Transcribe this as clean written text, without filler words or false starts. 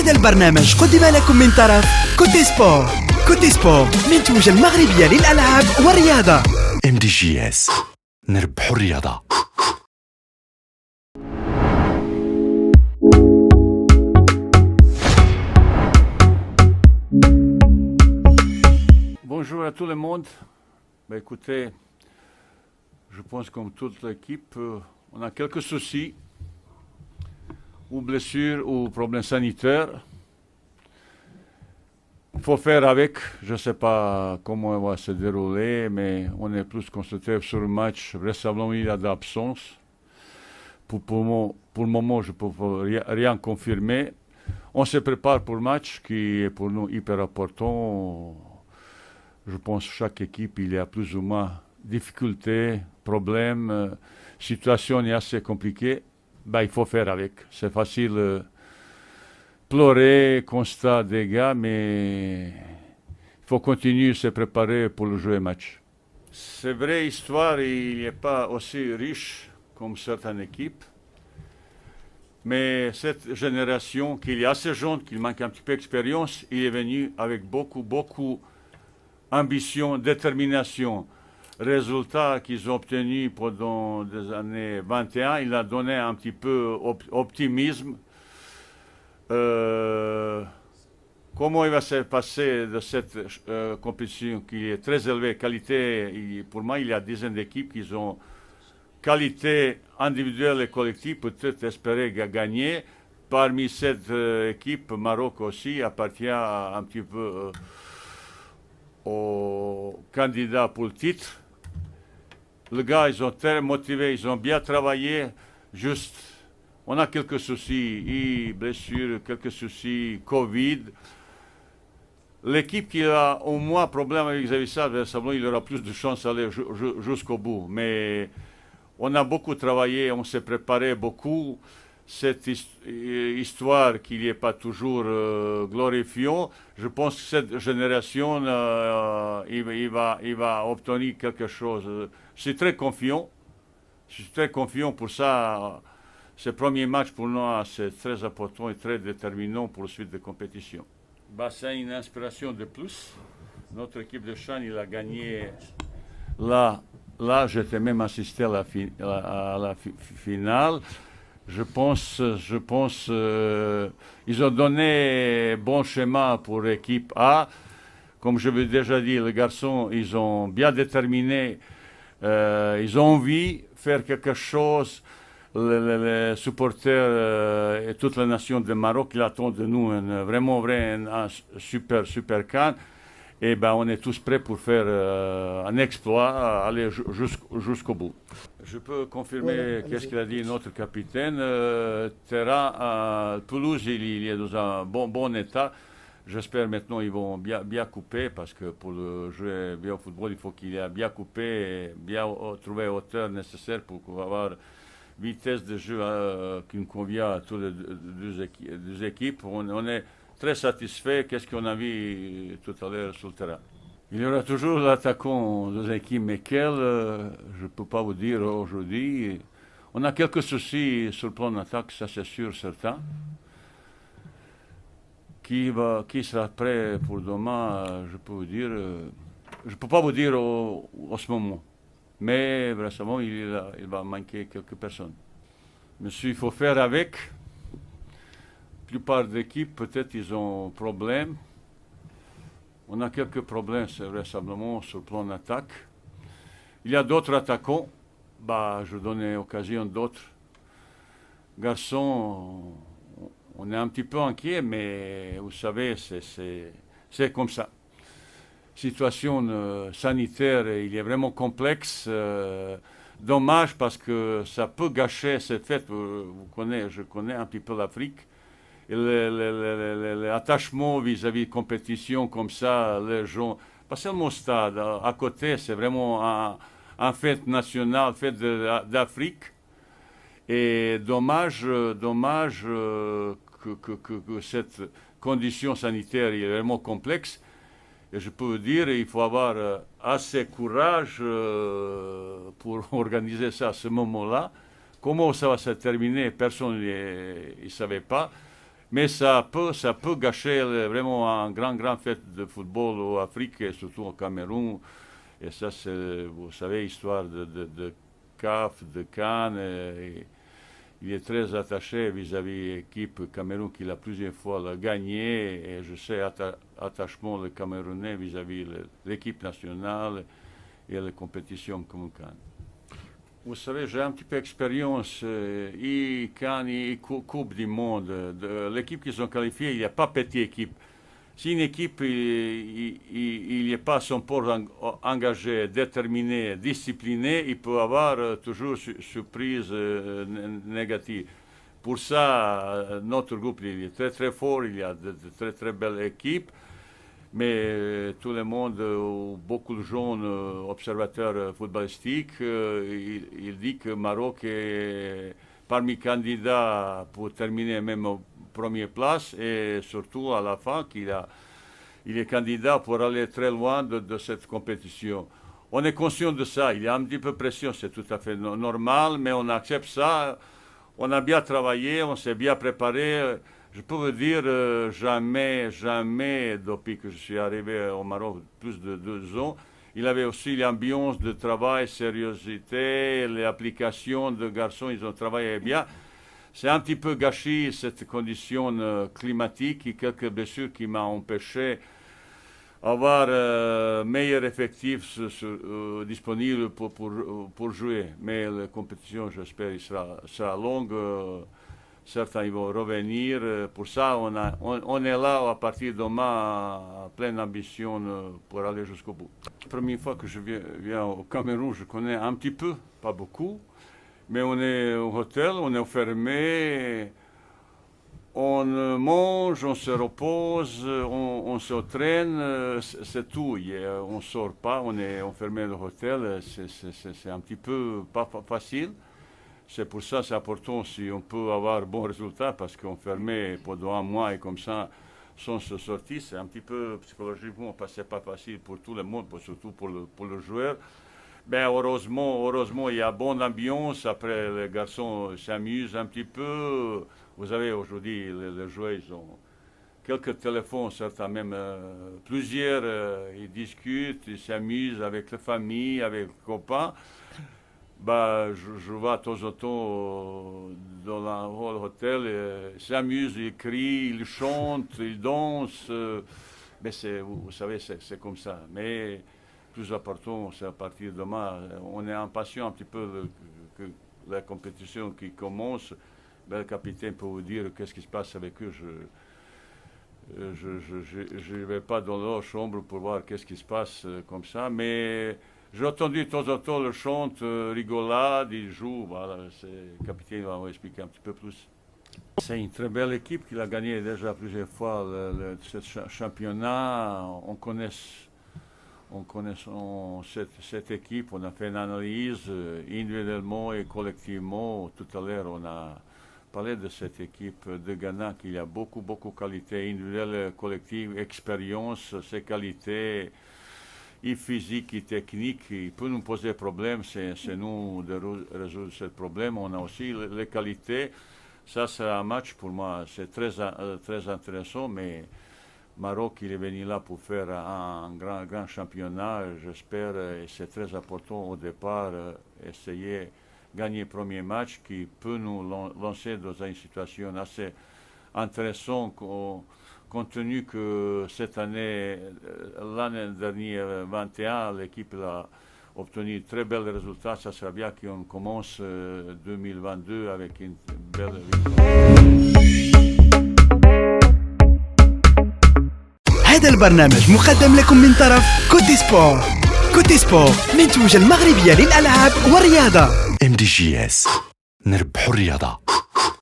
هذا البرنامج قدم لكم من طرف كوتي سبور. كوتي سبور منتوجة المغربية للألعاب والرياضة. MDJS نربحوا الرياضة. Bonjour à tout le monde. Écoutez, je pense comme toute l'équipe, on a quelques soucis, ou blessures, ou problèmes sanitaires. Il faut faire avec. Je ne sais pas comment elle va se dérouler, mais on est plus concentré sur le match. Vraisemblablement, il y a d'absence. Pour le moment, je ne peux rien confirmer. On se prépare pour le match qui est pour nous hyper important. Je pense que chaque équipe, il y a plus ou moins difficultés, problèmes, situation est assez compliquée. Il faut faire avec. C'est facile pleurer, constat dégâts, mais il faut continuer à se préparer pour le jouer match. C'est vrai, histoire, il n'est pas aussi riche comme certaines équipes. Mais cette génération, qui est assez jeune, qui manque un petit peu d'expérience, il est venu avec beaucoup ambition, détermination. Résultat qu'ils ont obtenu pendant des années 21, il a donné un petit peu optimisme. Comment il va se passer de cette compétition qui est très élevée, qualité, pour moi il y a dizaines d'équipes qui ont qualité individuelle et collective, peut-être espérer gagner. Parmi cette équipe, Maroc aussi appartient un petit peu aux candidats pour le titre. Les gars, ils sont très motivés, ils ont bien travaillé. Juste, on a quelques soucis, blessures, quelques soucis, Covid. L'équipe qui a au moins problème avec Zavissa, il aura plus de chances d'aller jusqu'au bout. Mais on a beaucoup travaillé, on s'est préparé beaucoup. Cette histoire qu'il n'y est pas toujours glorifiant, je pense que cette génération, il va obtenir quelque chose. Je suis très confiant. Pour ça. Ce premier match pour nous, c'est très important et très déterminant pour la suite de compétition. C'est une inspiration de plus. Notre équipe de Chan, il a gagné. Là, j'étais même assisté à la finale. Je pense ils ont donné bon schéma pour l'équipe A. Comme je vous ai déjà dit, les garçons, ils ont bien déterminé, ils ont envie de faire quelque chose. Les supporters et toute la nation de Maroc, ils attendent de nous un super CAN. Et on est tous prêts pour faire un exploit, aller jusqu'au bout. Je peux confirmer qu'est-ce qu'il a dit notre capitaine. Terrain à Toulouse, il est dans un bon état. J'espère maintenant qu'ils vont bien couper, parce que pour jouer bien au football, il faut qu'il ait bien coupé et bien trouver la hauteur nécessaire pour avoir vitesse de jeu qui nous convient à toutes les deux équipes. On est très satisfait. Qu'est-ce qu'on a vu tout à l'heure sur le terrain? Il y aura toujours l'attaquant de l'équipe, mais quel, je ne peux pas vous dire aujourd'hui. On a quelques soucis sur le plan d'attaque, ça c'est sûr, certain. Qui sera prêt pour demain, je peux vous dire. Je ne peux pas vous dire en ce moment. Mais vraisemblablement, il va manquer quelques personnes. Monsieur, il faut faire avec. La plupart des équipes, peut-être, ils ont problème. On a quelques problèmes, c'est vraisemblablement, sur le plan d'attaque. Il y a d'autres attaquants. Je donne l'occasion d'autres garçons. On est un petit peu inquiet, mais vous savez, c'est comme ça. Situation sanitaire, il est vraiment complexe. Dommage parce que ça peut gâcher cette fête. Je connais un petit peu l'Afrique. L'attachement vis-à-vis de compétition comme ça, les gens, pas seulement au stade, à côté, c'est vraiment un fête nationale, fête d'Afrique. Et dommage que cette condition sanitaire est vraiment complexe. Et je peux vous dire, il faut avoir assez de courage pour organiser ça à ce moment-là. Comment ça va se terminer, personne ne savait pas. Mais ça peut gâcher vraiment un grand fête de football en Afrique et surtout au Cameroun. Et ça, c'est, vous savez, histoire de CAF, de Cannes. Il est très attaché vis-à-vis de l'équipe Cameroun qui l'a plusieurs fois gagné. Et je sais attachement le Camerounais vis-à-vis de l'équipe nationale et les compétitions comme Cannes. Vous savez, j'ai un petit peu d'expérience, Cannes et Coupe du Monde. L'équipe qu'ils ont qualifiée, il n'y a pas petite équipe. Si une équipe il n'est pas 100% engagée, déterminée, disciplinée, il peut avoir toujours surprise négative. Pour ça, notre groupe il est très très fort, il y a de très belles équipes, mais tout le monde, beaucoup de jeunes observateurs footballistiques, il dit que Maroc est parmi les candidats pour terminer même au première place et surtout à la fin il est candidat pour aller très loin de cette compétition. On est conscient de ça, il y a un petit peu de pression, c'est tout à fait normal, mais on accepte ça. On a bien travaillé, on s'est bien préparé. Je peux vous dire, jamais, depuis que je suis arrivé au Maroc, plus de 2 ans, il avait aussi l'ambiance de travail, sérieuxité, les applications de garçons, ils ont travaillé bien. C'est un petit peu gâché cette condition climatique et quelques blessures qui m'ont empêché d'avoir meilleur effectif disponible pour jouer. Mais la compétition, j'espère, sera longue. Certains ils vont revenir. Pour ça, on est là à partir de demain, à pleine ambition pour aller jusqu'au bout. La première fois que je viens au Cameroun, je connais un petit peu, pas beaucoup, mais on est au hôtel, on est enfermé, on mange, on se repose, on s'entraîne, c'est tout. On ne sort pas, on est enfermé dans l'hôtel, c'est un petit peu pas facile. C'est pour ça c'est important si on peut avoir bon résultat parce qu'enfermé pendant un mois et comme ça, sans se sortir, c'est un petit peu psychologiquement, c'est pas facile pour tout le monde, surtout pour le joueur. Ben heureusement, il y a bonne ambiance. Après, les garçons s'amusent un petit peu. Vous savez, aujourd'hui, les joueurs, ils ont quelques téléphones, certains même plusieurs. Ils discutent, ils s'amusent avec la famille, avec les copains. Bah, je vois de temps en temps dans l'hôtel, ils s'amusent, ils crient, ils chantent, ils dansent. Mais vous savez, c'est comme ça. Mais plus important, c'est à partir de demain. On est impatient un petit peu que la compétition qui commence. Ben, le capitaine peut vous dire qu'est-ce qui se passe avec eux. Je ne vais pas dans leur chambre pour voir qu'est-ce qui se passe comme ça. Mais j'ai entendu de temps en temps le chant, rigolade, ils jouent. Voilà, le capitaine va vous expliquer un petit peu plus. C'est une très belle équipe qui a gagné déjà plusieurs fois ce championnat. On connaît cette équipe, on a fait une analyse individuellement et collectivement. Tout à l'heure, on a parlé de cette équipe de Ghana qui a beaucoup de qualités individuelles, collectives, expérience, ses qualités et physiques et techniques. Il peut nous poser problème, c'est nous de résoudre ce problème. On a aussi les qualités. Ça, c'est un match pour moi, c'est très intéressant, mais Maroc, il est venu là pour faire un grand championnat, j'espère, et c'est très important au départ, essayer de gagner le premier match qui peut nous lancer dans une situation assez intéressante, compte tenu que cette année, l'année dernière, 21, l'équipe a obtenu de très bels résultats. Ça serait bien qu'on commence 2022 avec une belle victoire. هذا البرنامج مقدم لكم من طرف كوتي سبور. كوتي سبور منتوج المغربية للألعاب والرياضة. MDJS نربحوا الرياضة.